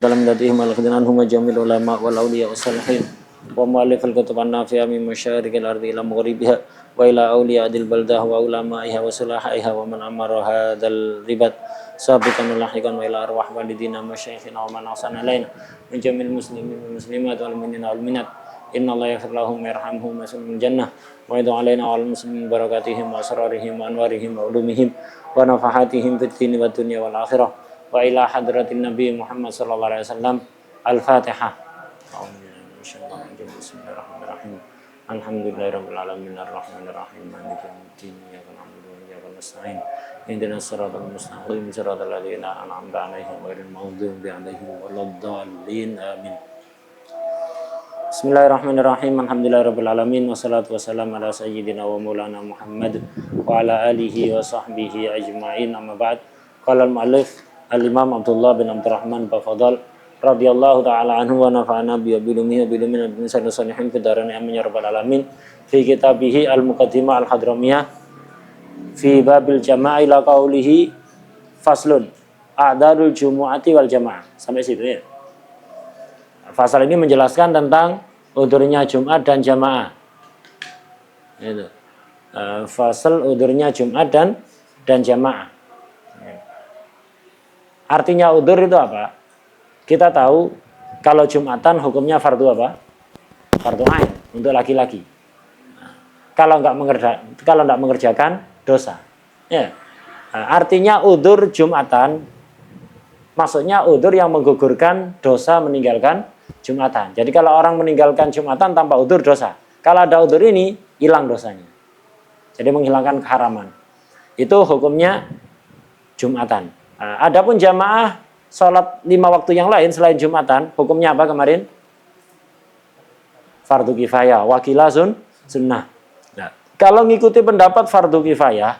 dalam datihim al-khidnan huma jamil ulama wal awliya wassalihin wa mu'allif al-kutub an-nafi'a min masyariqil ardi ila maghribiha wa ila awliya adil baldah wa ulama'iha wa sulahaiha wa man amara hadzal ribat sabiqan lahiqan wa ila arwah walidina masyayikhina wa man ahsana alaina min jamil muslimin wal muslimat wal mu'minina wal mu'minat inna allaha yaghfir lahum wa yarhamhum wa yas'alhum jannah wa yad'u alaina wal muslimin barakatihim wa asrarihim wa anwarihim wa ulumihim wa nafahatihim fid dini wad dunya wal akhirah wa ila hadratin Nabi Muhammad sallallahu alaihi wasallam. Al-Fatihah. Bismillahirrahmanirrahim. Alhamdulillahirabbil alamin arrahmanir rahim maliki yaumiddin iyyaka na'budu wa iyyaka nasta'in ihdinas siratal mustaqim siratal ladzina an'amta 'alaihim ghairil maghdubi 'alaihim waladdallin amin. Bismillahirrahmanirrahim. Alhamdulillahirabbil alamin wassalatu wassalamu ala sayyidina wa maulana Muhammad wa ala alihi wa sahbihi ajma'in. Amma ba'd. Qala al-mu'allif Al-Imam Abdullah bin Abdurrahman Bafadal radhiyallahu ta'ala anhu wa nafa'ana bi bilumihi wa bilumin bin salihin fi darani amin ya rabbal alamin fi kitabihi al-muqaddimah al-hadramiyah fi babil jama'ah ila qaulihi faslun a'dadul jumu'ati wal jamaah. Sampai situ ya. Fasal ini menjelaskan tentang udurnya Jumat dan jamaah. Itu. Fasal udurnya Jumat dan jamaah. Artinya udur itu apa? Kita tahu kalau Jumatan hukumnya fardu apa? Fardu ain untuk laki-laki. Kalau nggak mengerjakan dosa. Ya. Artinya udur Jumatan, maksudnya udur yang menggugurkan dosa meninggalkan Jumatan. Jadi kalau orang meninggalkan Jumatan tanpa udur dosa. Kalau ada udur ini hilang dosanya. Jadi menghilangkan keharaman. Itu hukumnya Jumatan. Adapun jamaah sholat 5 waktu yang lain selain Jumatan, hukumnya apa kemarin? Fardu kifayah, wakilah sunnah. Nah, kalau ngikuti pendapat fardu kifayah,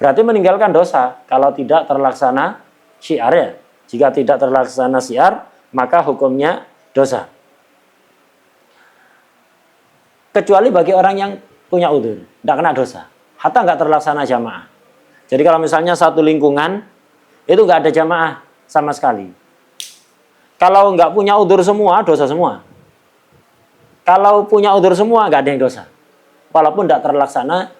berarti meninggalkan dosa. Kalau tidak terlaksana syiar ya. Jika tidak terlaksana syiar, maka hukumnya dosa. Kecuali bagi orang yang punya udzur, tidak kena dosa. Hatta nggak terlaksana jamaah. Jadi kalau misalnya satu lingkungan itu nggak ada jamaah sama sekali. Kalau nggak punya udzur semua, dosa semua. Kalau punya udzur semua, nggak ada yang dosa. Walaupun tidak terlaksana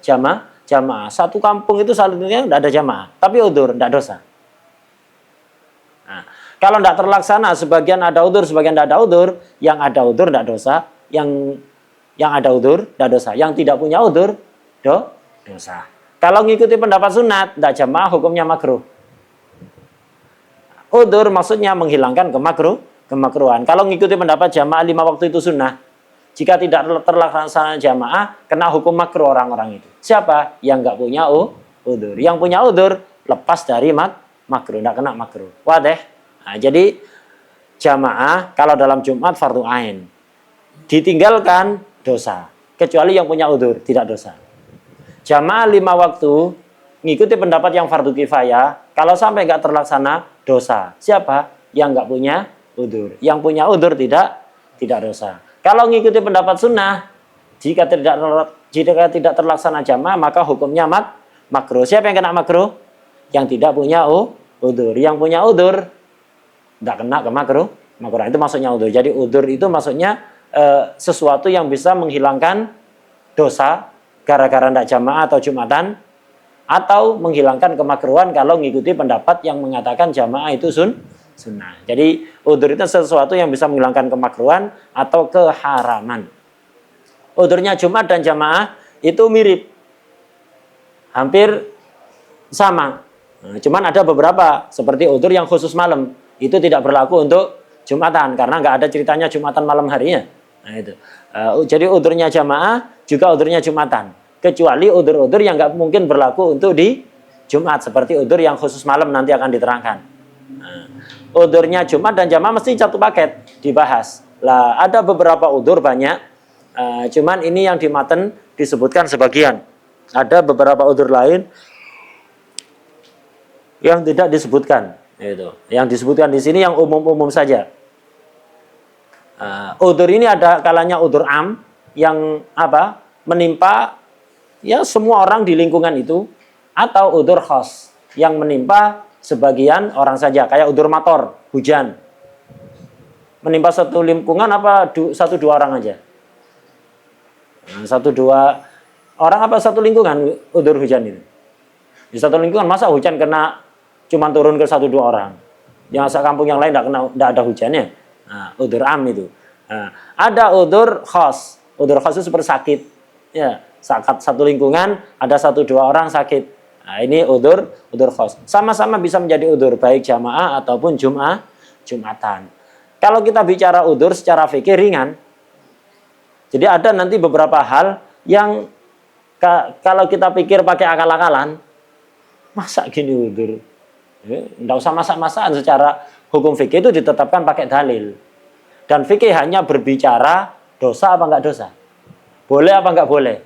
jamaah. Satu kampung itu salutnya nggak ada jamaah, tapi udzur tidak dosa. Nah, kalau tidak terlaksana, sebagian ada udzur, sebagian tidak ada udzur, yang ada udzur tidak dosa, yang ada udzur tidak dosa, yang tidak punya udzur dosa. Kalau ngikuti pendapat sunat, tidak jamaah hukumnya makruh. Udzur maksudnya menghilangkan kemakruhan. Kalau ngikuti pendapat jamaah 5 waktu itu sunnah. Jika tidak terlaksana jamaah, kena hukum makruh orang-orang itu. Siapa? Yang nggak punya udzur. Yang punya udzur lepas dari makruh, tidak kena makruh. Wadih. Nah, jadi jamaah kalau dalam Jumat fardu ain. Ditinggalkan dosa. Kecuali yang punya udzur tidak dosa. Jamaah 5 waktu ngikuti pendapat yang fardu kifayah, kalau sampai nggak terlaksana dosa. Siapa? Yang nggak punya udzur. Yang punya udzur tidak dosa. Kalau ngikuti pendapat sunnah, jika tidak terlaksana jamaah, maka hukumnya makruh. Siapa yang kena makruh? Yang tidak punya udzur. Yang punya udzur tidak kena ke makruh. Itu maksudnya udzur. Jadi udzur itu maksudnya sesuatu yang bisa menghilangkan dosa gara-gara tidak jamaah atau Jumatan, atau menghilangkan kemakruhan kalau mengikuti pendapat yang mengatakan jamaah itu sunnah. Jadi udzur itu sesuatu yang bisa menghilangkan kemakruhan atau keharaman. Udzurnya Jumat dan jamaah itu mirip, hampir sama. Nah, cuman ada beberapa seperti udzur yang khusus malam itu tidak berlaku untuk Jumatan karena nggak ada ceritanya Jumatan malam harinya. Nah itu. Jadi udzurnya jamaah juga udzurnya Jumatan. Kecuali udzur-udzur yang nggak mungkin berlaku untuk di Jumat. Seperti udzur yang khusus malam nanti akan diterangkan. Nah, udzurnya Jumat dan jamaah mesti satu paket dibahas. Lah ada beberapa udzur banyak. Cuman ini yang di maten disebutkan sebagian. Ada beberapa udzur lain yang tidak disebutkan. Itu. Yang disebutkan di sini yang umum-umum saja. Udzur ini ada kalanya udzur am yang apa? Menimpa ya semua orang di lingkungan itu, atau udzur khas yang menimpa sebagian orang saja, kayak udzur mator, hujan. Menimpa satu lingkungan apa satu dua orang aja? Nah, satu dua orang apa satu lingkungan udzur hujan itu? Di satu lingkungan masa hujan kena cuma turun ke satu dua orang. Yang sekampung yang lain tidak ada hujannya. Nah, udzur am itu. Nah, ada udzur khas. Udzur khas itu seperti sakit. Ya, satu lingkungan ada satu dua orang sakit. Nah, ini udzur khas. Sama-sama bisa menjadi udzur baik jamaah ataupun jumatan. Kalau kita bicara udzur secara fikih ringan. Jadi ada nanti beberapa hal yang kalau kita pikir pakai akal-akalan, masa gini udzur? Tidak usah masak-masakan, secara hukum fikih itu ditetapkan pakai dalil. Dan fikih hanya berbicara dosa apa enggak dosa. Boleh apa enggak boleh.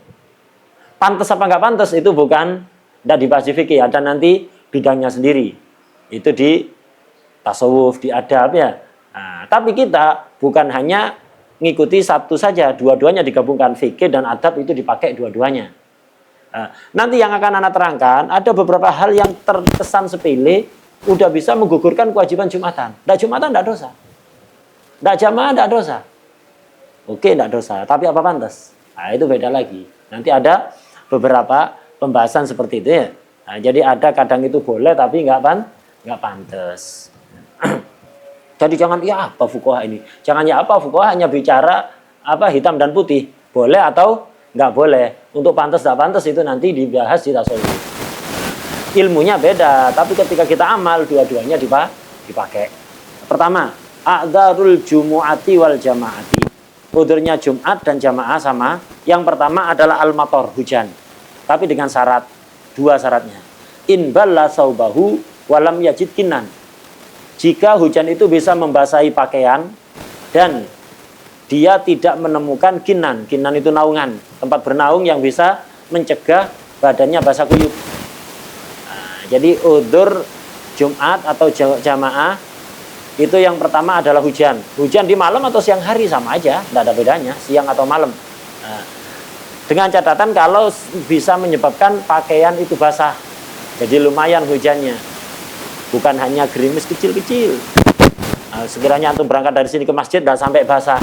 Pantas apa enggak pantas itu bukan, tidak dibahas di fikih. Ada nanti bidangnya sendiri. Itu di tasawuf, di adab ya. Nah, tapi kita bukan hanya ngikuti satu saja, dua-duanya digabungkan. Fikih dan adab itu dipakai dua-duanya. Nah, nanti yang akan Anda terangkan, ada beberapa hal yang terkesan sepele, udah bisa menggugurkan kewajiban Jumatan. Tidak Jumatan, tidak dosa. Tidak jamaah, tidak dosa. Oke, tidak dosa. Tapi apa pantas? Nah, itu beda lagi. Nanti ada beberapa pembahasan seperti itu ya. Nah, jadi ada kadang itu boleh, tapi nggak pantas. Jadi jangan, ya apa fuqaha ini? Jangan ya apa fuqaha hanya bicara apa hitam dan putih. Boleh atau nggak boleh. Untuk pantas tidak pantas itu nanti dibahas di tasawuf. Ilmunya beda, tapi ketika kita amal dua-duanya dipakai. Pertama, a'dzarul jumu'ati wal jama'ati. Udzurnya Jumat dan jamaah sama. Yang pertama adalah al-mator, hujan. Tapi dengan syarat, dua syaratnya. In balla saubahu walam yajid kinan. Jika hujan itu bisa membasahi pakaian dan dia tidak menemukan kinan. Kinan itu naungan, tempat bernaung yang bisa mencegah badannya basah kuyup. Nah, jadi udzur Jumat atau jamaah itu yang pertama adalah hujan. Hujan di malam atau siang hari sama aja, tidak ada bedanya, siang atau malam. Nah, dengan catatan kalau bisa menyebabkan pakaian itu basah. Jadi lumayan hujannya. Bukan hanya gerimis kecil-kecil. Nah, sekiranya antum berangkat dari sini ke masjid dan sampai basah.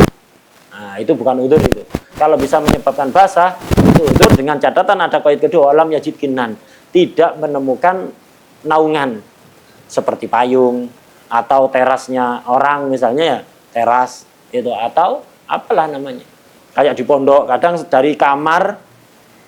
Nah, itu bukan udzur itu. Kalau bisa menyebabkan basah, itu udzur dengan catatan ada qaid kedua, alam yajid kinan. Tidak menemukan naungan seperti payung atau terasnya orang misalnya ya, teras itu atau apalah namanya. Kayak di pondok, kadang dari kamar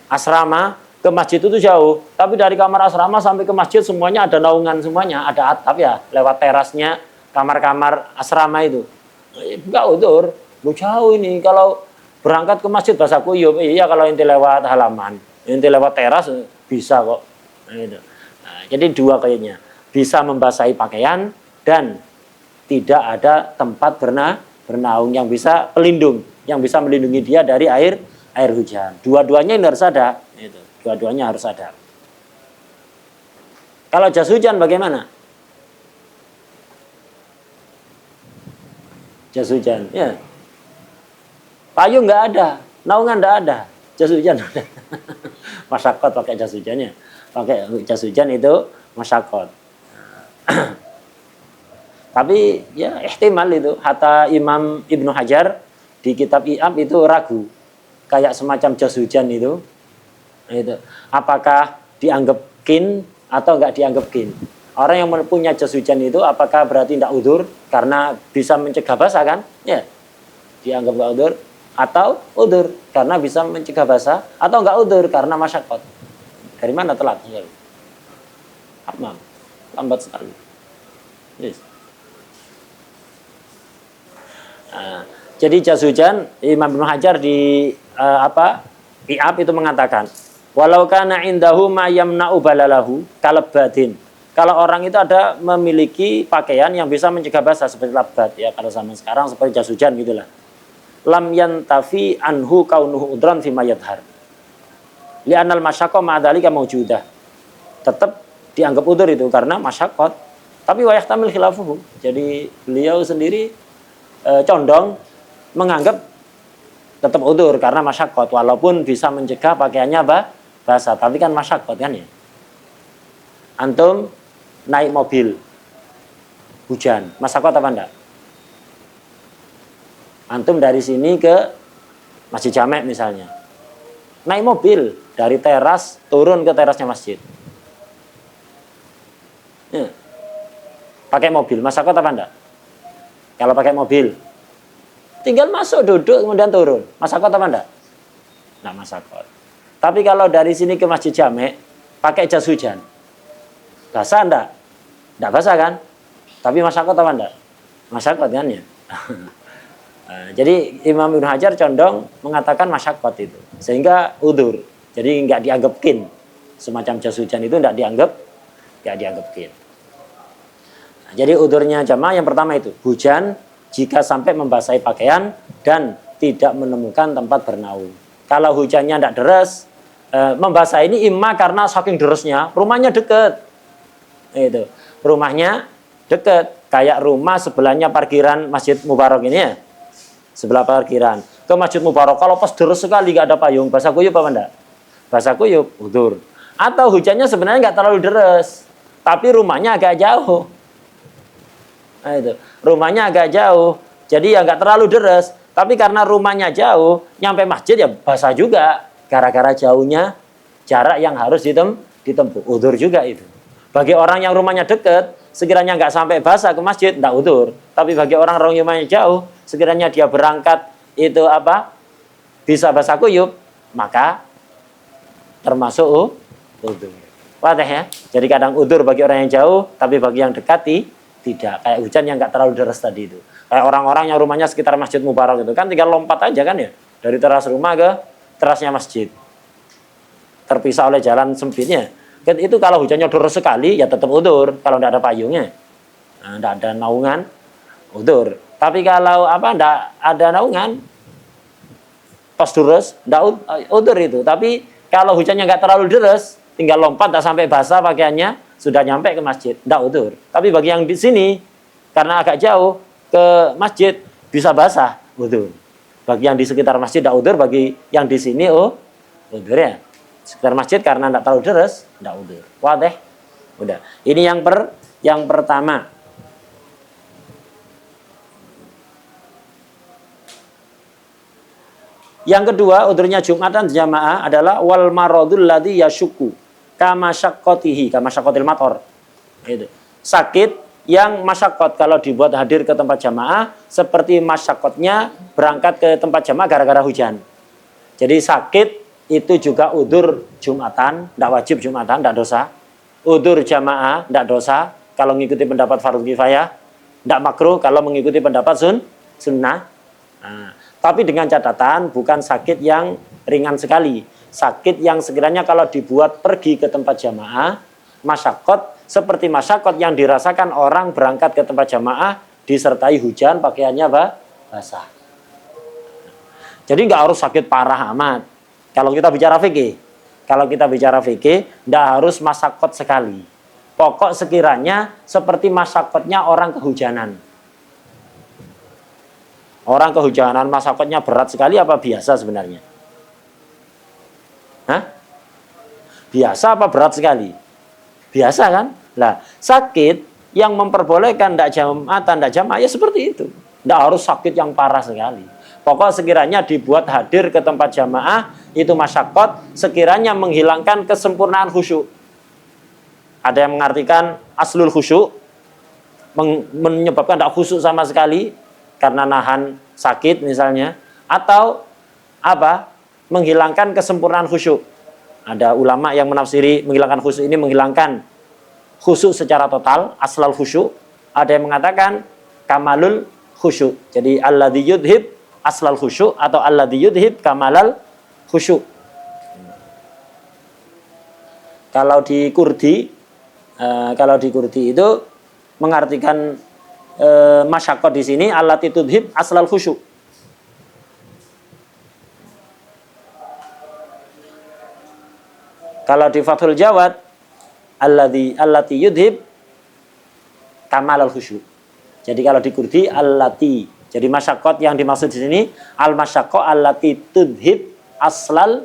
asrama ke masjid itu jauh, tapi dari kamar asrama sampai ke masjid semuanya ada naungan, semuanya ada atap ya, lewat terasnya kamar-kamar asrama itu. Enggak udzur, lu jauh ini kalau berangkat ke masjid basah kuyup. Iya kalau inti lewat halaman, inti lewat teras bisa kok. Nah, jadi dua kayaknya, bisa membasahi pakaian dan tidak ada tempat bernaung yang bisa pelindung, yang bisa melindungi dia dari air hujan. Dua-duanya ini harus ada. Itu. Dua-duanya harus ada. Kalau jas hujan bagaimana? Jas hujan, ya. Payung nggak ada, naungan nggak ada, jas hujan ada. Masyakot pakai jas hujannya. Pakai jas hujan itu masyakot. Tapi ya ihtimal itu. Hatta Imam Ibnu Hajar di kitab I'ab itu ragu. Kayak semacam jas hujan itu. Itu. Apakah dianggap kin atau enggak dianggap kin? Orang yang punya jas hujan itu apakah berarti tidak udzur karena bisa mencegah basah kan? Ya. Dianggap enggak udzur atau udzur karena bisa mencegah basah atau enggak udzur karena masyakot. Dari mana telat? Amam. Lambat sekali. Yes. Nah, jadi jas hujan Imam Ibnu Hajar di I'ab itu mengatakan walau kana indahu ma yamna'u balalahu kalabadin. Kalau orang itu ada memiliki pakaian yang bisa mencegah basah seperti labat ya pada zaman sekarang seperti jas hujan gitulah. Lam yantafi anhu kaunuhu udran fi ma yadhar. Li'anal masyaqqa ma dzalika maujudah. Tetap dianggap udzur itu karena masyaqat. Tapi wa yahtamil khilafuhu. Jadi beliau sendiri condong menganggap tetap udzur karena masyaqat walaupun bisa mencegah pakaiannya basah, tapi kan masyaqat kan ya. Antum naik mobil hujan, masyakot apa enggak? Antum dari sini ke Masjid Jamek misalnya, naik mobil dari teras turun ke terasnya masjid, ya. Pakai mobil, masyakot apa enggak? Kalau pakai mobil, tinggal masuk, duduk, kemudian turun, masyakot apa enggak? Enggak masyakot. Tapi kalau dari sini ke Masjid Jamek pakai jas hujan, basah enggak? Enggak basah kan? Tapi masyakot apa enggak? Masyakot kan ya? Nah, jadi Imam Ibnu Hajar condong mengatakan masyakot itu. Sehingga udur. Jadi enggak dianggap kin. Semacam jas hujan itu enggak dianggap kin. Nah, jadi udurnya jamaah yang pertama itu, hujan jika sampai membasahi pakaian dan tidak menemukan tempat bernaung. Kalau hujannya tidak deras, membasahi ini imma karena saking derasnya, rumahnya dekat. Itu. Rumahnya dekat, kayak rumah sebelahnya parkiran Masjid Mubarak ini ya. Sebelah parkiran. Ke Masjid Mubarak kalau pas deras sekali nggak ada payung, basah kuyup apa enggak? Basah kuyup, udur. Atau hujannya sebenarnya nggak terlalu deras, tapi rumahnya agak jauh. Nah, itu. Rumahnya agak jauh. Jadi ya nggak terlalu deras, tapi karena rumahnya jauh, nyampe masjid ya basah juga. Gara-gara jauhnya jarak yang harus ditempuh, udur juga itu. Bagi orang yang rumahnya dekat, sekiranya nggak sampai basah ke masjid, nggak udur. Tapi bagi orang yang rumahnya jauh, sekiranya dia berangkat itu bisa basah kuyup, maka termasuk udur. Wadah ya. Jadi kadang udur bagi orang yang jauh, tapi bagi yang dekati tidak. Kayak hujan yang nggak terlalu deras tadi itu. Kayak orang-orang yang rumahnya sekitar Masjid Mubarak itu kan tinggal lompat aja kan ya, dari teras rumah ke terasnya masjid, terpisah oleh jalan sempitnya. Itu kalau hujannya deras sekali ya tetap udur. Kalau tidak ada payungnya, tidak ada naungan, udur. Tapi kalau tidak ada naungan, pas deras tidak udur itu. Tapi kalau hujannya nggak terlalu deras, tinggal lompat tak sampai basah pakaiannya, sudah nyampe ke masjid, tidak udur. Tapi bagi yang di sini karena agak jauh ke masjid bisa basah, udur. Bagi yang di sekitar masjid tidak udur, bagi yang di sini udur ya. Sekitar masjid karena tidak terlalu deras, tidak udur. Wadah. Udah. Ini yang pertama. Yang kedua, udurnya Jumatan jamaah adalah wal maradul ladzi yashukku kama syaqqatil mator. Itu. Sakit yang masyakot kalau dibuat hadir ke tempat jamaah seperti masyakotnya berangkat ke tempat jamaah gara-gara hujan. Jadi sakit itu juga udur Jumatan, tidak wajib Jumatan, tidak dosa. Udur jamaah, tidak dosa kalau mengikuti pendapat fardhu kifayah, tidak makruh kalau mengikuti pendapat sunnah. Nah, tapi dengan catatan bukan sakit yang ringan sekali. Sakit yang sekiranya kalau dibuat pergi ke tempat jamaah, masyakot seperti masyakot yang dirasakan orang berangkat ke tempat jamaah disertai hujan, pakaiannya basah. Jadi nggak harus sakit parah amat. Kalau kita bicara fikih, nggak harus masyakot sekali. Pokok sekiranya seperti masyakotnya orang kehujanan. Orang kehujanan masyakotnya berat sekali apa biasa sebenarnya? Hah? Biasa apa berat sekali? Biasa kan? Lah, sakit yang memperbolehkan tidak Jumatan, tidak jamaah ya seperti itu. Tidak harus sakit yang parah sekali. Pokok sekiranya dibuat hadir ke tempat jamaah itu masyakot sekiranya menghilangkan kesempurnaan khusyuk. Ada yang mengartikan aslul khusyuk, menyebabkan tidak khusyuk sama sekali karena nahan sakit misalnya, atau menghilangkan kesempurnaan khusyuk. Ada ulama yang menafsiri menghilangkan khusyuk ini menghilangkan khusyuk secara total, aslal khusyuk. Ada yang mengatakan kamalul khusyuk. Jadi alladzi yudhib aslal khusyuk atau alladzi yudhib kamalal khusyuk. Kalau di Kurdi itu mengartikan masyakot di sini allati tudhib aslal khusyuk. Kalau di Fathul Jawad allati yudhib kamalal khusyuk. Jadi kalau di Kurdi allati. Jadi masyakot yang dimaksud di sini al masyakot allati tudhib aslal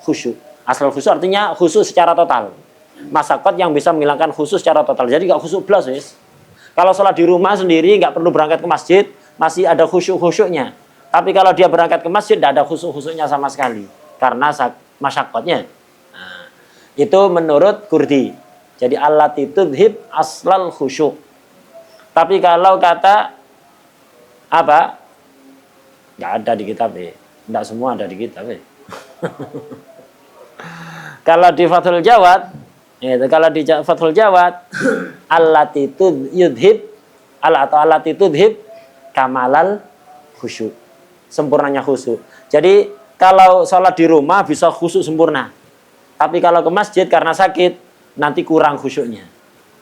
khusyuk. Aslal khusyuk artinya khusyuk secara total. Masyakot yang bisa menghilangkan khusyuk secara total. Jadi nggak khusyuk belas, wis. Kalau sholat di rumah sendiri nggak perlu berangkat ke masjid, masih ada khusyuk-khusyuknya. Tapi kalau dia berangkat ke masjid, tidak ada khusyuk-khusyuknya sama sekali. Karena masyakotnya. Nah, itu menurut Kurdi. Jadi allati tudhib aslal khusyuk. Tapi kalau kata apa? Nggak ada di kitab. Nggak semua ada di kitab. Kalau di Fathul Jawad, kalau di Fathul Jawad, allati tudhib atau allati tudhib kamalal khusyuk. Sempurnanya khusyuk. Jadi kalau sholat di rumah bisa khusyuk sempurna. Tapi kalau ke masjid karena sakit, nanti kurang khusyuknya.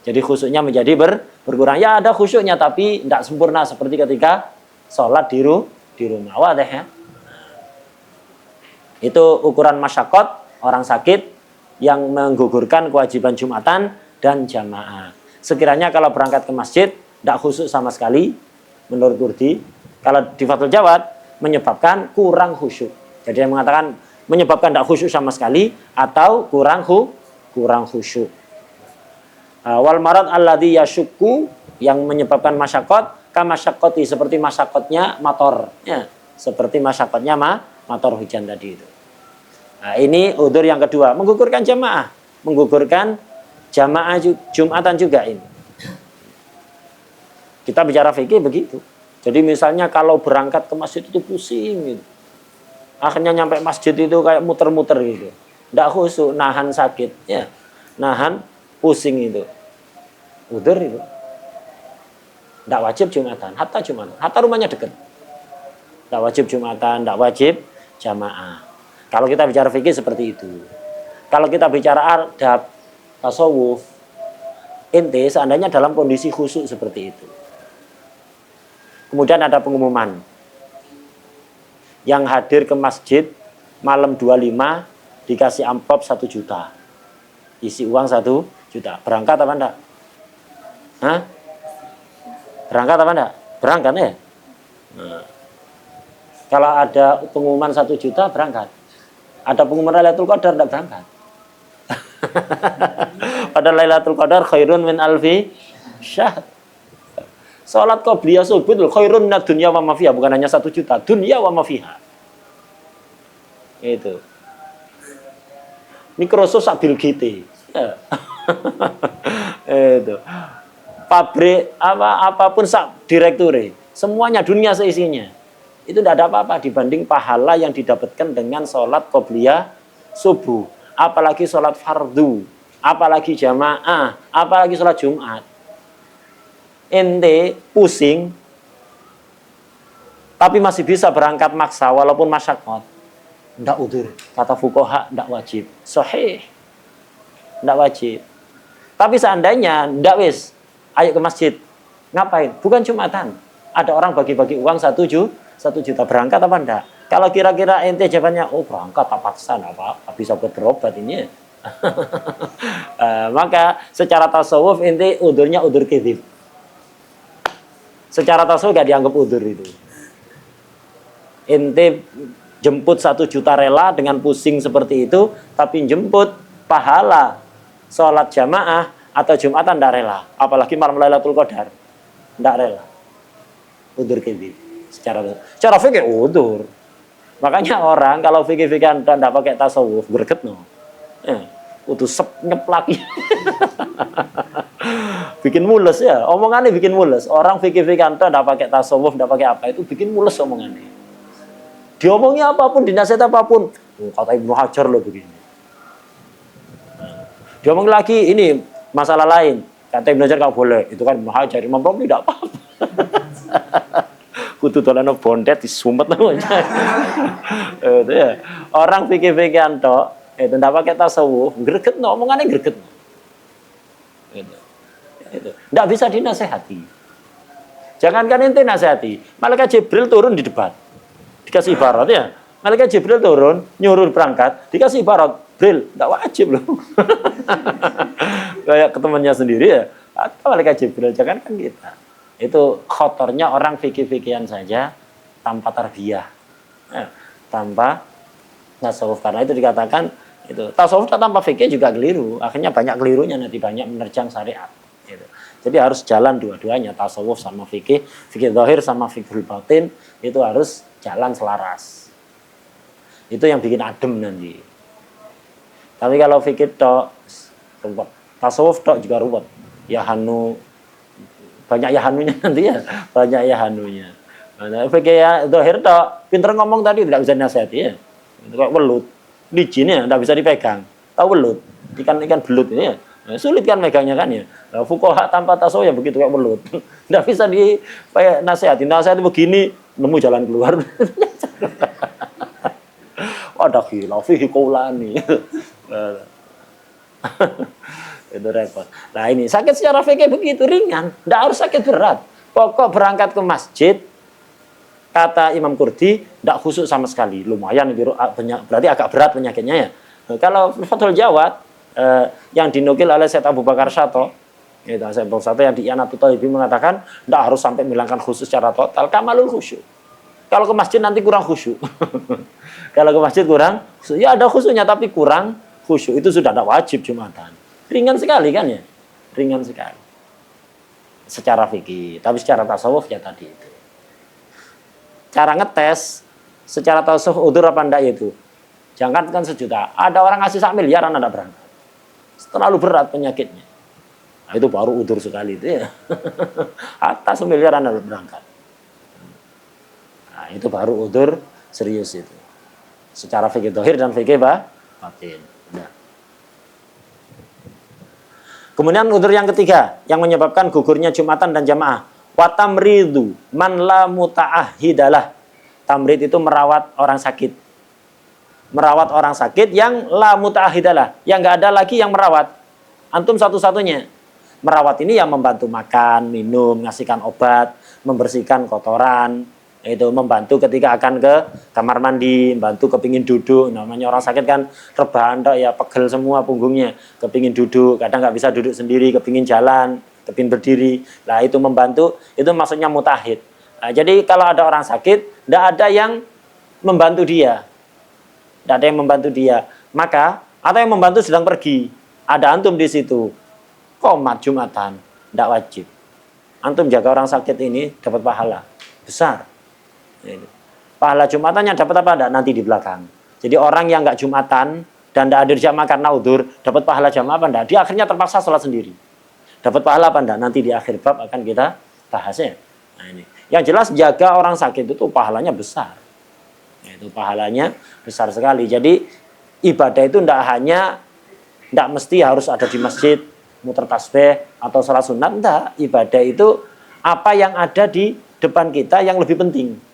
Jadi khusyuknya menjadi berkurang. Ya ada khusyuknya tapi tidak sempurna seperti ketika sholat di rumah. Wadah ya. Itu ukuran masyakot orang sakit yang menggugurkan kewajiban Jumatan dan jamaah. Sekiranya kalau berangkat ke masjid, tidak khusyuk sama sekali, menurut Kurdi. Kalau di Fathul Jawad, menyebabkan kurang khusyuk. Jadi yang mengatakan menyebabkan tidak khusyuk sama sekali, atau kurang khusyuk. Wal marad alladhi yashukku, yang menyebabkan masyakot, kamasyakoti, seperti masyakotnya motor. Ya, seperti masyakotnya motor hujan tadi itu. Nah, ini udzur yang kedua, menggugurkan jamaah. Menggugurkan jamaah Jumatan juga ini. Kita bicara fikih begitu. Jadi misalnya kalau berangkat ke masjid itu pusing gitu. Akhirnya nyampe masjid itu kayak muter-muter gitu. Tidak khusyuk, nahan sakit. Ya, nahan pusing itu. Udzur itu. Tidak wajib Jumatan, hatta Jumatan. Hatta rumahnya dekat. Tidak wajib Jumatan, tidak wajib jamaah. Kalau kita bicara fikih seperti itu. Kalau kita bicara adab, tasawuf, ente seandainya dalam kondisi khusyuk seperti itu. Kemudian ada pengumuman. Yang hadir ke masjid malam 25 dikasih amplop 1 juta. Isi uang 1 juta. Berangkat apa enggak? Hah? Berangkat apa enggak? Berangkat ya? Nah. Kalau ada pengumuman 1 juta, berangkat. Ada pengumuman Lailatul Qadar, tidak berangkat. Pada Lailatul Qadar khairun min alfi syahr. Salat qobliyah subuh khairun minad dunya wa ma fiha, bukan hanya 1 juta, dunya wa ma fiha. Itu. Microsoft sak Bill Gates. Ya. Itu. Pabrik apapun sak direkture, semuanya dunia seisinya. Itu tidak ada apa-apa dibanding pahala yang didapatkan dengan sholat qobliyah subuh. Apalagi sholat fardu, apalagi jamaah, apalagi sholat Jumat. Ente pusing, tapi masih bisa berangkat maksa walaupun masyakot. Tidak udzur, kata fuqaha, tidak wajib. Sahih, tidak wajib. Tapi seandainya tidak wis, ayo ke masjid. Ngapain? Bukan Jumatan. Ada orang bagi-bagi uang 1 juta, berangkat apa enggak? Kalau kira-kira ente jawabannya, oh berangkat tak paksa, enggak apa-apa, bisa buat berobat ini. Maka secara tasawuf ente udurnya udur kithib. Secara tasawuf gak dianggap udur itu. Ente jemput 1 juta rela dengan pusing seperti itu, tapi jemput pahala sholat jamaah atau Jumatan enggak rela. Apalagi malam Lailatul Qadar, enggak rela. Udur kithib. Secara fikih udur. Makanya orang kalau fikih-fikih tidak pakai tasawuf greget no. Udah nyeplak. Bikin mules ya, omongannya bikin mules. Orang fikih-fikih tidak pakai tasawuf, tidak pakai apa itu bikin mules omongannya. Diomongi apapun, dinasihat apapun, kata Ibnu Hajar loh begini. Diomong lagi ini masalah lain. Kata Ibnu Hajar nggak boleh, itu kan Ibnu Hajar. Imam Romli tidak apa-apa. Kudu dolano bondet disumpet namanya. Itu ya. Orang fikih-fikihan tok, itu ndak pakai tasawuf, greget no, omongannya greget. Itu. Ndak bisa dinasehati. Jangankan ente nasehati, malaikat Jibril turun di debat. Dikasih ibarat ya. Malaikat Jibril turun, nyuruh berangkat, dikasih ibarat, Jibril, ndak wajib loh. Kayak ke temannya sendiri ya. Atau malaikat Jibril, jangankan kita. Itu khotornya orang fikih-fikihan saja tanpa tarbiyah, tanpa tasawuf. Karena itu dikatakan Itu tasawuf tanpa fikih juga keliru. Akhirnya banyak kelirunya, nanti banyak menerjang syariat. Gitu. Jadi harus jalan dua-duanya, tasawuf sama fikih, fikih zahir sama fikih batin itu harus jalan selaras. Itu yang bikin adem nanti. Tapi kalau fikih tok ruwet, tasawuf tok juga ruwet. Ya hanu banyak ya hanunya nanti ya, banyak ya hanunya. Nah, fikih ya zahir tok, pinter ngomong tadi tidak bisa nasihati ya. Itu kayak welut. Licin ya, tidak bisa dipegang. Tahu belut, ikan belut ini ya. Nah, sulit kan megangnya kan ya. Nah, fuqaha tanpa tasawuf ya begitu kayak belut. Tidak bisa di kayak nasihatin. Nasihat begini, nemu jalan keluar. Ada khilaf fihi qaulani. Itu repot. Nah ini sakit secara fikih begitu ringan, tidak harus sakit berat. Pokok berangkat ke masjid, kata Imam Qurdi, tidak khusyuk sama sekali. Lumayan, berarti agak berat penyakitnya ya. Nah, kalau Fathul Jawad, yang dinukil oleh Syed Abu Bakar Syato, Syed Abu Bakar Syato yang di I'anatul Talibin mengatakan, tidak harus sampai menghilangkan khusyuk secara total, kamalul khusyuk. Kalau ke masjid nanti kurang khusyuk. Kalau ke masjid kurang khusyuk. Ya ada khusyuknya, tapi kurang khusyuk. Itu sudah tidak wajib Jumatan. Ringan sekali kan ya? Ringan sekali. Secara fikih. Tapi secara tasawuf ya tadi itu. Cara ngetes secara tasawuf udzur apa enggak itu. Jangan kan 1 juta. Ada orang ngasih 1 miliar Anda berangkat. Terlalu berat penyakitnya. Nah, itu baru udzur sekali itu ya. Atas 1 miliar Anda berangkat. Nah, itu baru udzur serius itu. Secara fikih zahir dan fikih batin. Nah. Kemudian udzur yang ketiga yang menyebabkan gugurnya Jumatan dan jamaah. Watamridu man la muta'ahidalah. Tamrid itu merawat orang sakit. Merawat orang sakit yang la muta'ahidalah, yang nggak ada lagi yang merawat. Antum satu-satunya. Merawat ini yang membantu makan, minum, ngasihkan obat, membersihkan kotoran, itu membantu ketika akan ke kamar mandi, bantu kepingin duduk. Namanya orang sakit kan rebahan ya, pegel semua punggungnya, kepingin duduk, kadang nggak bisa duduk sendiri, kepingin jalan, kepingin berdiri. Nah itu membantu, itu maksudnya mutahid. Nah, jadi kalau ada orang sakit, tidak ada yang membantu dia, tidak ada yang membantu dia. Maka atau yang membantu sedang pergi, ada antum di situ, qomat Jumatan, tidak wajib. Antum jaga orang sakit ini dapat pahala besar. Pahala Jumatannya dapat apa enggak? Nanti di belakang. Jadi orang yang enggak Jumatan dan enggak hadir jamaah karena udzur, dapat pahala jamaah apa enggak? Dia akhirnya terpaksa sholat sendiri. Dapat pahala apa enggak? Nanti di akhir bab akan kita bahasnya. Nah ini. Yang jelas jaga orang sakit itu pahalanya besar. Nah, itu pahalanya besar sekali. Jadi ibadah itu enggak mesti harus ada di masjid, muter tasbih atau salat sunat, enggak. Ibadah itu apa yang ada di depan kita yang lebih penting.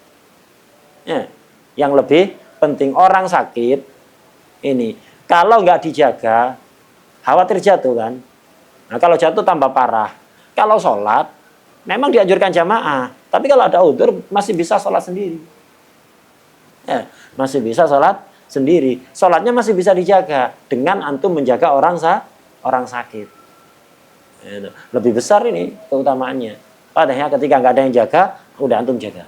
Ya, yang lebih penting. Orang sakit ini kalau nggak dijaga khawatir jatuh kan. Nah kalau jatuh tambah parah. Kalau sholat memang dianjurkan jamaah, tapi kalau ada udzur masih bisa sholat sendiri. Ya, masih bisa sholat sendiri. Sholatnya masih bisa dijaga dengan antum menjaga orang sakit. Ya, lebih besar ini keutamaannya. Padahal ketika nggak ada yang jaga, udah antum jaga.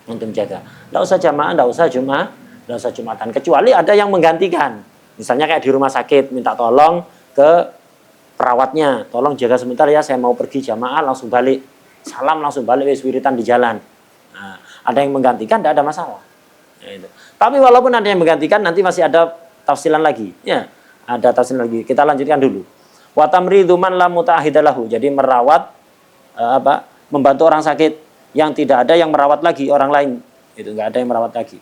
Untuk jaga. Tidak usah jamaah, tidak usah tidak usah Jumatan. Kecuali ada yang menggantikan. Misalnya kayak di rumah sakit, minta tolong ke perawatnya. Tolong jaga sebentar ya, saya mau pergi jamaah, langsung balik. Salam langsung balik, wiritan di jalan. Nah, ada yang menggantikan, tidak ada masalah. Ya, itu. Tapi walaupun ada yang menggantikan, nanti masih ada tafsilan lagi. Ya, ada tafsilan lagi. Kita lanjutkan dulu. Wa tamridu man la muta'ahidalahu. Jadi merawat membantu orang sakit yang tidak ada yang merawat lagi orang lain, itu nggak ada yang merawat lagi.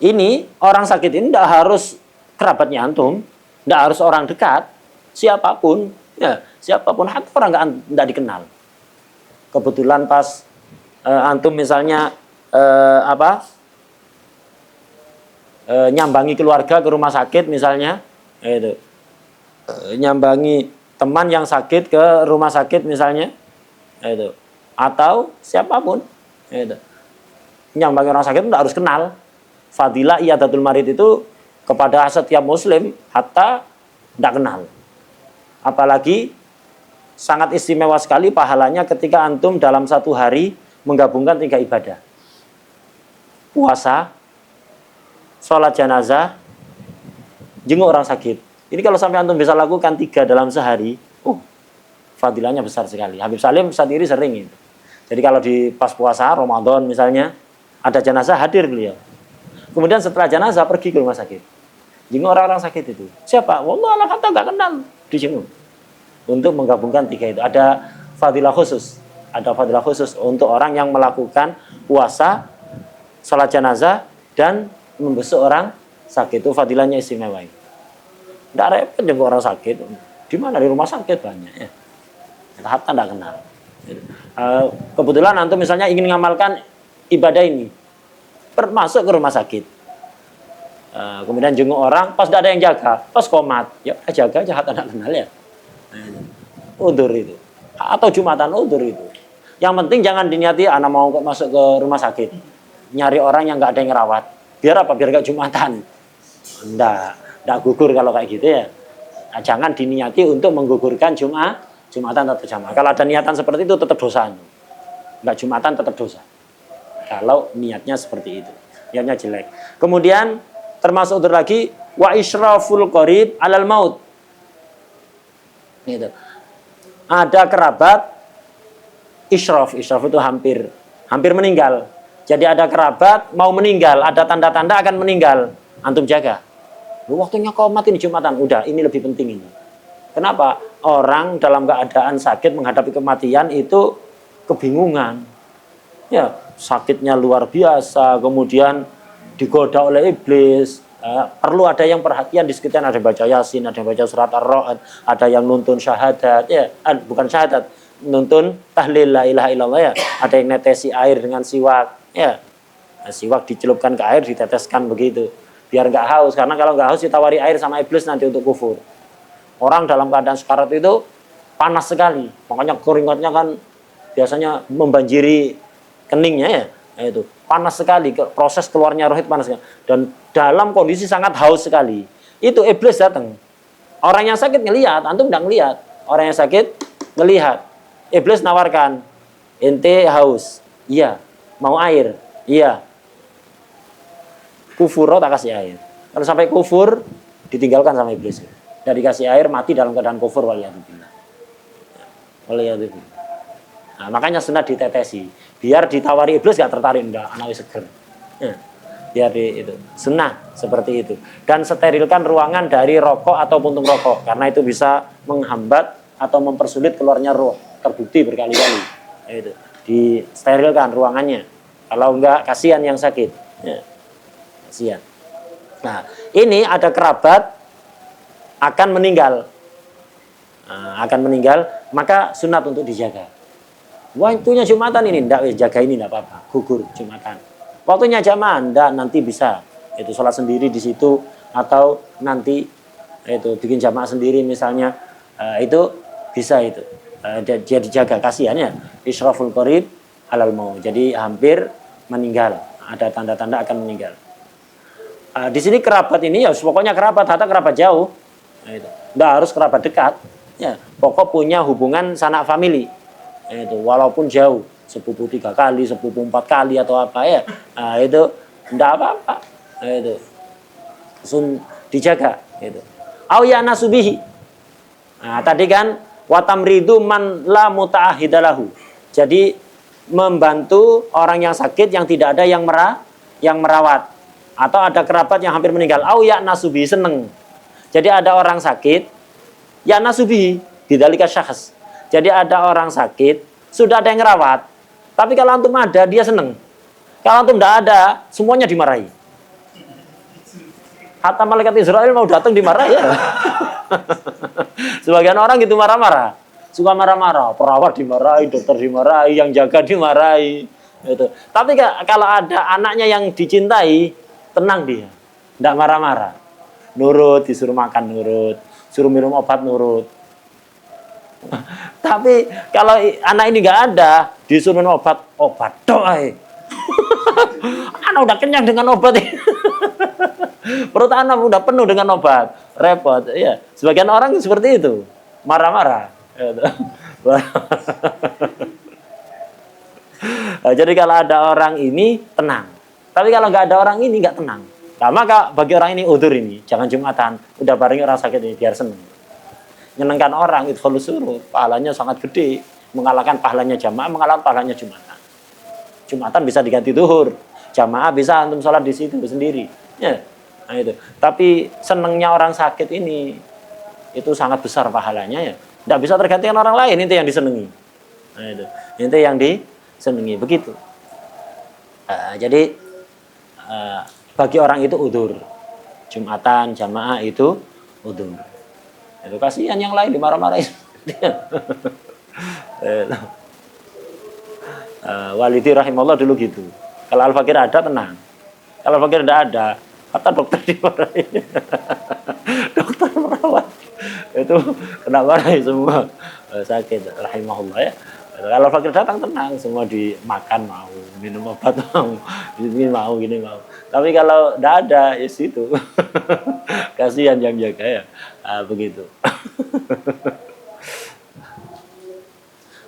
Ini orang sakit ini tidak harus kerabatnya antum, tidak harus orang dekat, siapapun, ya siapapun, hatta orang nggak dikenal. Kebetulan pas antum misalnya nyambangi keluarga ke rumah sakit misalnya. Itu nyambangi teman yang sakit ke rumah sakit misalnya, itu atau siapapun, itu nyambangi orang sakit itu tidak harus kenal. Fadilah iyadatul marid itu kepada setiap muslim hatta tidak kenal, apalagi sangat istimewa sekali pahalanya ketika antum dalam satu hari menggabungkan 3 ibadah. Puasa, sholat jenazah, jenguk orang sakit. Ini kalau sampai antum bisa lakukan 3 dalam sehari, fadilahnya besar sekali. Habib Salim sendiri sering itu. Jadi kalau di pas puasa Ramadan misalnya ada jenazah, hadir beliau. Kemudian setelah jenazah pergi ke rumah sakit. Jenguk orang-orang sakit itu. Siapa? Wallah anak kata nggak kenal, dijenguk. Untuk menggabungkan 3 itu ada fadilah khusus. Ada fadilah khusus untuk orang yang melakukan puasa, sholat jenazah, dan membesuk orang sakit. Itu fadilahnya istimewa. Tidak repot jenguk orang sakit. Di mana? Di rumah sakit banyak ya. Hatta tidak kenal. Kebetulan antum misalnya ingin mengamalkan ibadah ini, masuk ke rumah sakit. Kemudian jenguk orang, pas tidak ada yang jaga, pas komat, ya jaga aja, hatta tidak kenal ya. Udur itu. Atau Jumatan udur itu. Yang penting jangan diniati anak mau masuk ke rumah sakit. Nyari orang yang nggak ada yang ngerawat. Biar apa? Biar gak Jumatan. Nggak gugur kalau kayak gitu ya. Nah, jangan diniati untuk menggugurkan Jumatan atau jamaah. Kalau ada niatan seperti itu tetap dosa. Nggak Jumatan tetap dosa. Kalau niatnya seperti itu. Niatnya jelek. Kemudian termasuk udur lagi wa isyraful qarib alal maut. Gitu. Ada kerabat isyraf itu hampir meninggal. Jadi ada kerabat mau meninggal, ada tanda-tanda akan meninggal, antum jaga. Waktunya qomat ini Jumatan, udah ini lebih penting ini. Kenapa? Orang dalam keadaan sakit menghadapi kematian itu kebingungan. Ya, sakitnya luar biasa, kemudian digoda oleh iblis. Perlu ada yang perhatian di sekitar, ada yang baca Yasin, ada yang baca surat Ar-Ra'd, ada yang nuntun syahadat, ya, bukan syahadat, nuntun tahlil la ilaha illallah ya, ada yang netesi air dengan siwak, ya, siwak dicelupkan ke air, diteteskan begitu, biar nggak haus, karena kalau nggak haus ditawari air sama iblis nanti untuk kufur. Orang dalam keadaan sekarat itu panas sekali, makanya keringatnya kan biasanya membanjiri keningnya ya, itu panas sekali, proses keluarnya roh itu panas sekali. Dan dalam kondisi sangat haus sekali. Itu iblis datang. Orang yang sakit ngelihat, antum enggak ngelihat. Orang yang sakit ngelihat. Iblis nawarkan, ente haus. Iya. Mau air? Iya. Kufur, tak kasih air. Kalau sampai kufur, ditinggalkan sama iblis. Dari kasih air, mati dalam keadaan kufur. Waliyadzubillah. Waliyadzubillah. Nah, makanya sunat ditetesi. Biar ditawari iblis gak tertarik, enggak, anaknya seger. Ya, biar itu sunnah seperti itu. Dan sterilkan ruangan dari rokok atau puntung rokok, karena itu bisa menghambat atau mempersulit keluarnya roh. Terbukti berkali-kali. Itu disterilkan ruangannya. Kalau enggak, kasihan yang sakit. Ya, kasihan. Nah, ini ada kerabat akan meninggal. Akan meninggal, maka sunat untuk dijaga. Waktunya Jumatan ini, enggak, jaga ini enggak apa-apa, gugur Jumatan. Waktunya jamaah, enggak, nanti bisa. Itu sholat sendiri di situ, atau nanti itu bikin jamaah sendiri misalnya, itu bisa itu. Dia dijaga, kasihan ya. Isyraful qarib alal maut. Jadi hampir meninggal, ada tanda-tanda akan meninggal. Di sini kerabat ini ya pokoknya kerabat, atau kerabat jauh. Nah, itu. Enggak harus kerabat dekat. Ya, pokok punya hubungan sanak famili. Itu walaupun jauh, sepupu 3 kali, sepupu 4 kali atau apa ya, nah, itu enggak apa-apa, nah, itu dijaga, itu. Au ya nasubihi. Nah, tadi kan watamridu man la muta'ahidalahu. Jadi membantu orang yang sakit yang tidak ada yang merawat, atau ada kerabat yang hampir meninggal. Au ya nasubihi, seneng. Jadi ada orang sakit, ya nasubihi, bidzalika syakhs. Jadi ada orang sakit, sudah ada yang ngerawat. Tapi kalau antum ada, dia seneng. Kalau antum tidak ada, semuanya dimarahi. Hatta malaikat Israel mau datang dimarahi ya. Sebagian orang gitu marah-marah. Suka marah-marah. Perawat dimarahi, dokter dimarahi, yang jaga dimarahi. Gitu. Tapi kalau ada anaknya yang dicintai, tenang dia. Tidak marah-marah. Nurut, disuruh makan nurut. Suruh minum obat nurut. Tapi kalau anak ini nggak ada, disuruh obat doa. Anak udah kenyang dengan obat. Perut anak udah penuh dengan obat, repot. Ya, sebagian orang seperti itu, marah-marah. Jadi kalau ada orang ini tenang. Tapi kalau nggak ada orang ini nggak tenang. Nah, maka bagi orang ini udzur ini, jangan Jumatan, udah barengi orang sakit ini biar seneng. Menyenangkan orang itu kalau suruh, pahalanya sangat gede, mengalahkan pahalanya jamaah, mengalahkan pahalanya Jumatan. Jumatan bisa diganti zuhur, jamaah bisa antum sholat di situ sendiri. Ya, nah itu. Tapi senengnya orang sakit ini itu sangat besar pahalanya ya. Tidak bisa tergantikan orang lain, itu yang disenangi. Nah, itu yang disenangi begitu. Jadi bagi orang itu udzur. Jumatan, jamaah itu udzur. Itu kasihan yang lain dimarah-marahin. Walidi rahimahullah dulu gitu. Kalau Al-Fakir ada tenang. Kalau Al-Fakir tidak ada, kata dokter dimarahin. Dokter merawat itu kena marahin semua sakit rahimahullah ya. Kalau Fakir datang tenang, semua dimakan mau, minum obat mau, ini mau, gini mau. Tapi kalau tidak ada, ya situ. Kasihan yang jaga ya. Begitu.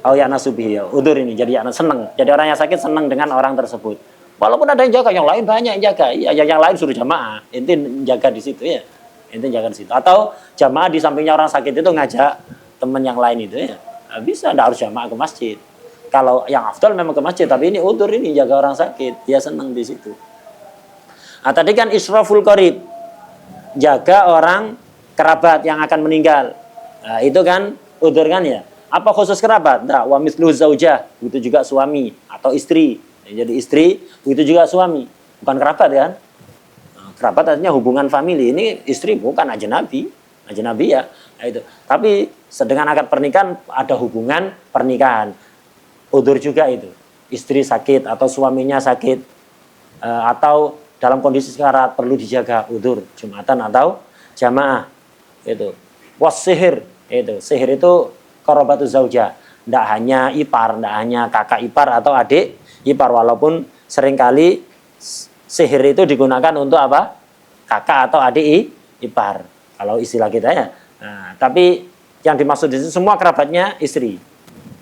Oh ya nasubihi ya, udur ini jadi anak seneng. Jadi orang yang sakit seneng dengan orang tersebut. Walaupun ada yang jaga, yang lain banyak yang jaga. Ya, yang lain suruh jamaah. Inti jaga di situ ya. Inti jaga di situ. Atau jamaah di sampingnya orang sakit itu ngajak teman yang lain itu ya. Bisa, tidak harus jamaah ke masjid. Kalau yang afdal memang ke masjid, tapi ini udur ini jaga orang sakit, dia senang di situ. Tadi kan israful qarib, jaga orang kerabat yang akan meninggal. Itu kan udur kan ya. Apa khusus kerabat? Nah, wa mithlu zaujah, itu juga suami atau istri. Jadi istri, itu juga suami, bukan kerabat kan? Kerabat artinya hubungan famili. Ini istri bukan ajnabi ya. Nah, itu. Tapi dengan akad pernikahan ada hubungan pernikahan. Udzur juga itu. Istri sakit atau suaminya sakit atau dalam kondisi sekarat perlu dijaga udzur, Jumatan atau jamaah. Itu. Wasihir itu. Sihir itu qarabatu zaujah. Tidak hanya ipar, tidak hanya kakak ipar atau adik ipar, walaupun seringkali sihir itu digunakan untuk apa? Kakak atau adik ipar. Kalau istilah kita ya. Nah, tapi yang dimaksud di situ semua kerabatnya istri.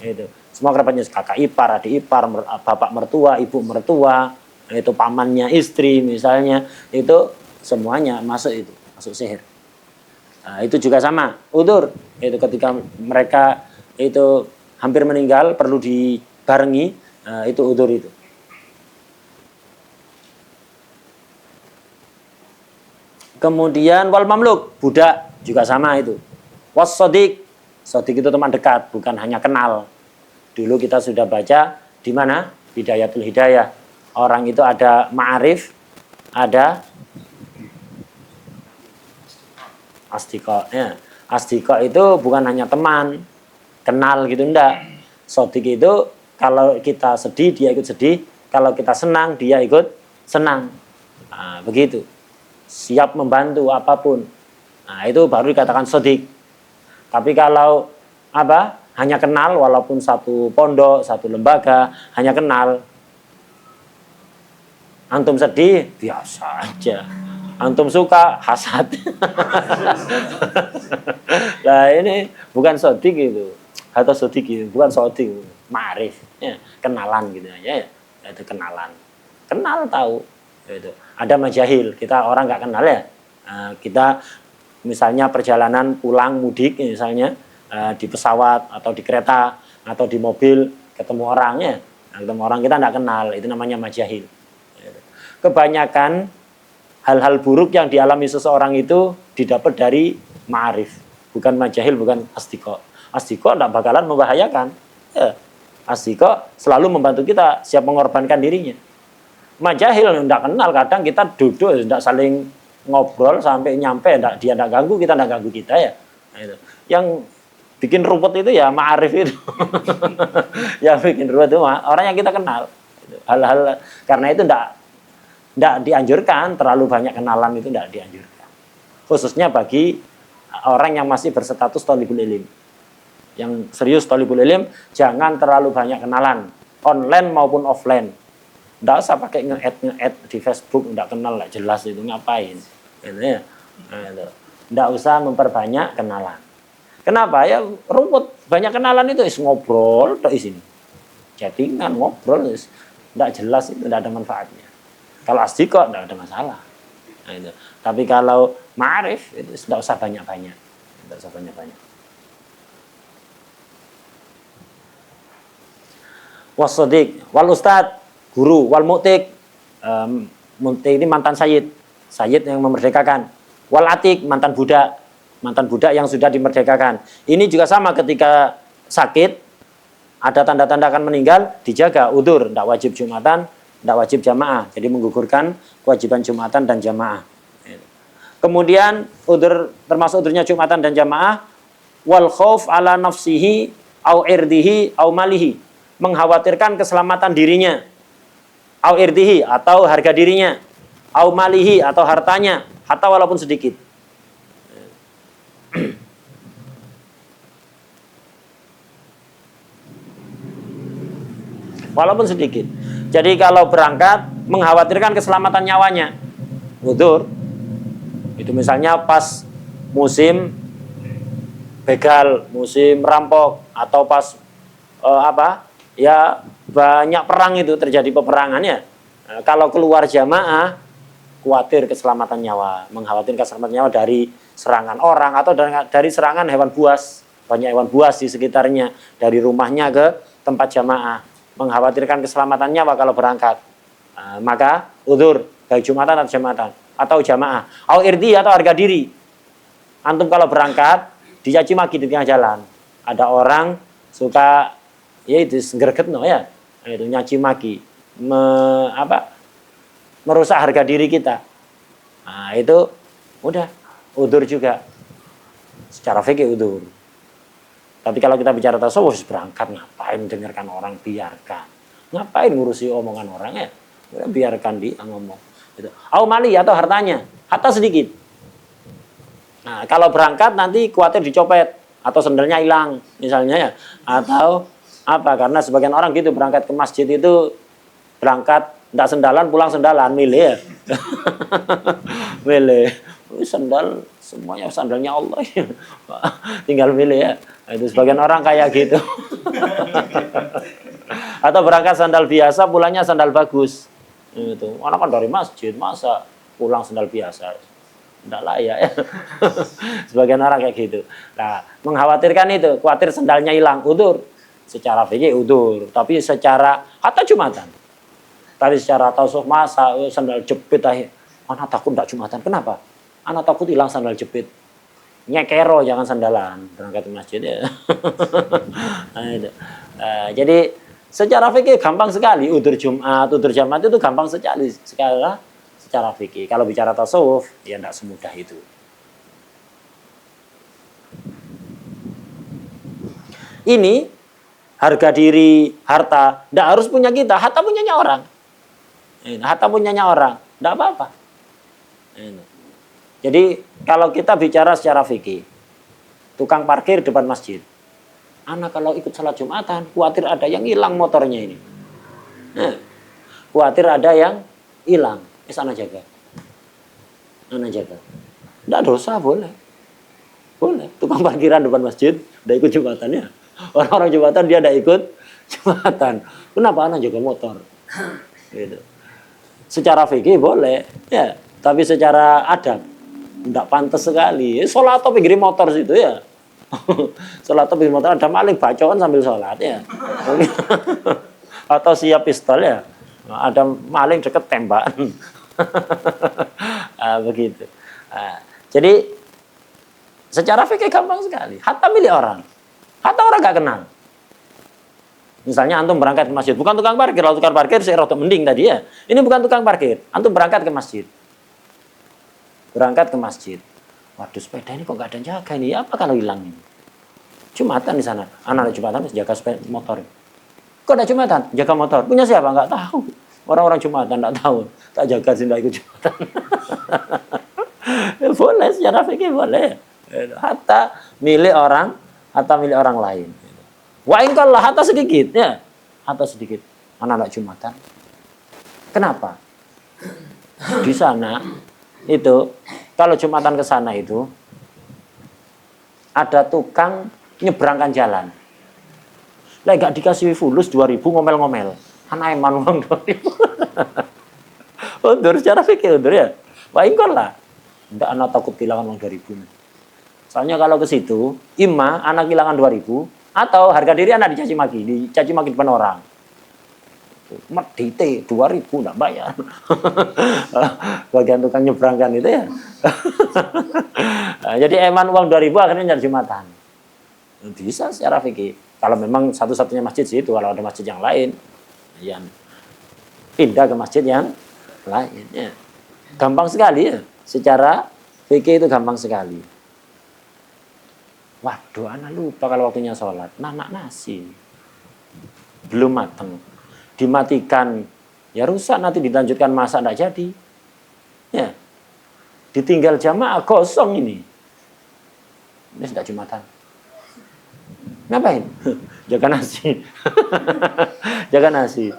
Itu. Semua kerabatnya kakak ipar, adik ipar, bapak mertua, ibu mertua, itu pamannya istri misalnya, itu semuanya masuk itu, masuk sihir. Nah, itu juga sama, udzur. Itu ketika mereka itu hampir meninggal perlu dibarengi, itu udzur itu. Kemudian wal mamluk, budak juga sama itu. Was-sadiq, sadiq itu teman dekat, bukan hanya kenal. Dulu kita sudah baca di mana? Bidayatul Hidayah. Orang itu ada ma'arif, ada asdiqa. Ya. Asdiqa itu bukan hanya teman, kenal gitu enggak. Sadiq itu kalau kita sedih dia ikut sedih, kalau kita senang dia ikut senang. Nah, begitu. Siap membantu apapun. Nah, itu baru dikatakan sadiq. Tapi kalau apa? Hanya kenal walaupun satu pondok, satu lembaga, hanya kenal. Antum sedih, biasa aja. Antum suka, hasad. Nah, ini bukan sadiq itu. Atau sadiq itu, bukan sadiq. Ma'rif, ya, kenalan gitu aja ya. Itu kenalan. Kenal tahu. Itu. Ada majahil, kita orang nggak kenal ya. Kita misalnya perjalanan pulang mudik misalnya di pesawat atau di kereta atau di mobil ketemu orangnya, ketemu orang kita tidak kenal, itu namanya majahil. Kebanyakan hal-hal buruk yang dialami seseorang itu didapat dari ma'arif, bukan majahil, bukan asdiqa. Asdiqa tidak bakalan membahayakan. Ya. Asdiqa selalu membantu kita, siap mengorbankan dirinya. Majahil tidak kenal, kadang kita duduk tidak saling ngobrol sampai nyampe, dia tidak ganggu, kita tidak ganggu kita ya. Nah, itu. Yang bikin ruwet itu ya ma'arif itu. Yang bikin ruwet itu orang yang kita kenal. Hal-hal karena itu tidak dianjurkan, terlalu banyak kenalan itu tidak dianjurkan. Khususnya bagi orang yang masih berstatus thalibul ilm. Yang serius thalibul ilm, jangan terlalu banyak kenalan, online maupun offline. Tidak usah pakai nge-add di Facebook, tidak kenal, tidak jelas itu ngapain. Gitu ya. Nah, itu. Tidak usah memperbanyak kenalan. Kenapa? Ya ruwet. Banyak kenalan itu ngobrol tok di sini. Chattingan, ngobrol enggak jelas, itu enggak ada manfaatnya. Kalau asdiqah enggak ada masalah. Nah, itu. Tapi kalau ma'arif itu enggak usah banyak-banyak. Enggak usah banyak-banyak. Wasodiq, wal ustad, guru, wal mu'tik. Mu'tik ini mantan sayyid. Sayyid yang memerdekakan. Wal atik, mantan budak. Mantan budak yang sudah dimerdekakan. Ini juga sama ketika sakit, ada tanda-tanda akan meninggal, dijaga, udur, tidak wajib Jumatan, tidak wajib jamaah. Jadi menggugurkan kewajiban Jumatan dan jamaah. Kemudian udur, termasuk udurnya Jumatan dan jamaah, wal khauf ala nafsihi au irdihi au malihi, mengkhawatirkan keselamatan dirinya, au irdihi atau harga dirinya, au malihi atau hartanya, hatta walaupun sedikit. Walaupun sedikit. Jadi kalau berangkat mengkhawatirkan keselamatan nyawanya, udzur. Itu misalnya pas musim begal, musim rampok, atau pas ya banyak perang itu terjadi peperangannya. Kalau keluar jamaah, khawatir keselamatan nyawa, mengkhawatirkan keselamatan nyawa dari serangan orang atau dari serangan hewan buas. Banyak hewan buas di sekitarnya, dari rumahnya ke tempat jamaah, mengkhawatirkan keselamatan nyawa kalau berangkat. Maka udzur, baik Jumatan atau jamaatan atau jamaah. Au irdi atau harga diri. Antum kalau berangkat dicaci maki di tengah jalan. Ada orang suka ya itu ngregetno ya. Itu nyaci maki, merusak harga diri kita. Nah, itu udah udzur juga. Secara fikih udzur. Tapi kalau kita bicara tasawuf, berangkat ngapain dengarkan orang, biarkan. Ngapain ngurusi omongan orang ya? Biarkan dia ngomong. Gitu. Au mali atau hartanya, harta sedikit. Nah, kalau berangkat nanti khawatir dicopet atau sendalnya hilang misalnya ya. Atau apa? Karena sebagian orang gitu berangkat ke masjid itu berangkat enggak sendalan, pulang sendalan, milih ya. Milih. Sandal semuanya sandalnya Allah. Tinggal milih ya. Nah, itu sebagian orang kayak gitu. Atau berangkat sandal biasa, pulangnya sandal bagus. Itu. Orang kan dari masjid, masa pulang sandal biasa? Tidak layak ya. Sebagian orang kayak gitu. Nah, mengkhawatirkan itu, khawatir sandalnya hilang, udzur. Secara fikih udzur, tapi secara hatta Jumatan. Tapi secara tasawuf masa sandal jepit aja. Anak takut tidak Jumatan. Kenapa? Anak takut hilang sandal jepit. Nyekero jangan sandalan berangkat ke masjid ya. Nah, itu. Jadi secara fikih gampang sekali udzur Jumat, udzur jamaat itu gampang sekali secara fikih. Kalau bicara tasawuf ya tidak semudah itu. Ini harga diri, harta tidak harus punya kita, harta punyanya orang. Harta punyanya orang, tidak apa-apa. Jadi kalau kita bicara secara fikih, tukang parkir depan masjid, anak kalau ikut salat Jumatan, khawatir ada yang hilang motornya ini. Khawatir ada yang hilang, anak jaga. Anak jaga. Tidak dosa, boleh. Boleh. Tukang parkiran depan masjid, tidak ikut Jumatannya. Orang-orang Jumatan dia tidak ikut Jumatan. Kenapa anak jaga motor? Gitu. Secara fikih boleh, ya. Tapi secara adab tidak pantas sekali. Sholat atau pinggir motor situ ya. Sholat atau pinggir motor ada maling bacoan sambil sholat ya. Atau siap pistol ya. Ada maling deket tembakan. Begitu. Jadi secara fikih gampang sekali. Hatta milik orang. Hatta orang gak kenal. Misalnya antum berangkat ke masjid, bukan tukang parkir. Kalau tukang parkir saya rotok mending tadi ya. Ini bukan tukang parkir. Antum berangkat ke masjid. Berangkat ke masjid. Waduh, sepeda ini kok gak ada yang jaga ini. Apa kalau hilang ini? Jumatan di sana. Anak Jumatan jaga sepeda motor. Kok ada Jumatan? Jaga motor. Punya siapa? Enggak tahu. Orang-orang Jumatan enggak tahu. Tak jaga sih enggak ikut Jumatan. Boleh secara fikih boleh. Hatta milik orang, hatta milik orang lain. Wa ingkallah hatta sedikit ya. Hatta sedikit. Anak-anak Jumatan. Kenapa? Di sana itu kalau Jumatan ke sana itu ada tukang nyebrangkan jalan. Lah gak dikasih fulus 2.000 ngomel-ngomel. Ana eman uang 2.000. Undur secara fikih undur ya. Wah ingkon lah. Ndak anak takut kehilangan uang 2.000. Soalnya kalau ke situ, ima anak kehilangan 2.000 atau harga diri anak dicaci maki depan orang. Medite 2.000 ndak bayar. Bagian tukang nyebrangkan itu ya. Nah, jadi eman uang 2.000 akhirnya nyari Jumatan. Bisa secara fikih. Kalau memang satu-satunya masjid situ, kalau ada masjid yang lain, yang pindah ke masjid yang lain. Ya. Gampang sekali ya. Secara fikih itu gampang sekali. Waduh, anak lupa kalau waktunya sholat. Nak nasi. Belum matang. Dimatikan. Ya rusak, nanti dilanjutkan masak, tidak jadi. Ya. Ditinggal jamaah, kosong ini. Ini sudah Jumatan. Ngapain? Jaga nasi. Jaga nasi.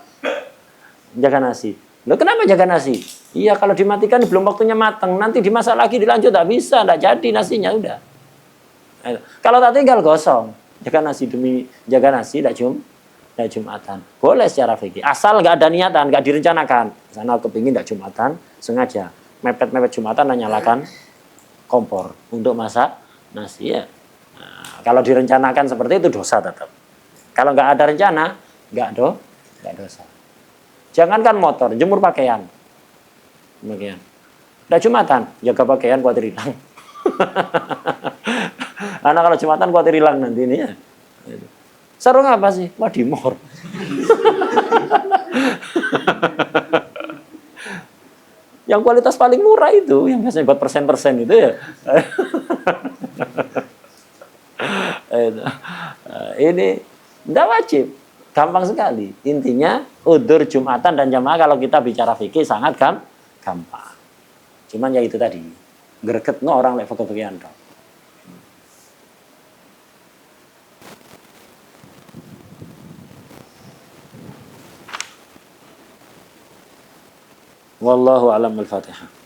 Jaga nasi. Loh kenapa jaga nasi? Iya kalau dimatikan belum waktunya matang. Nanti dimasak lagi dilanjut. Tak bisa. Tak jadi nasinya udah. Kalau tak tinggal kosong. Jaga nasi demi jaga nasi. Tak Jumatan. Boleh secara fikih. Asal nggak ada niatan. Nggak direncanakan. Sana kepingin tak Jumatan. Sengaja. Mepet-mepet Jumatan. Nyalakan kompor. Untuk masak nasi ya. Kalau direncanakan seperti itu dosa tetap. Kalau nggak ada rencana, nggak dosa. Jangankan motor, jemur pakaian. Demikian. Udah Jumatan, jaga pakaian khawatir hilang. Anak kalau Jumatan khawatir hilang nanti ini ya. Sarung apa sih? Wah dimor. Yang kualitas paling murah itu, yang biasanya buat persen-persen itu ya. Ini tidak wajib, gampang sekali. Intinya udzur Jumatan dan jamaah kalau kita bicara fikih sangat gampang. Cuman ya itu tadi, gregetno orang lek fikih-fikihan tok. Wallahu a'lam. Al-Fatihah.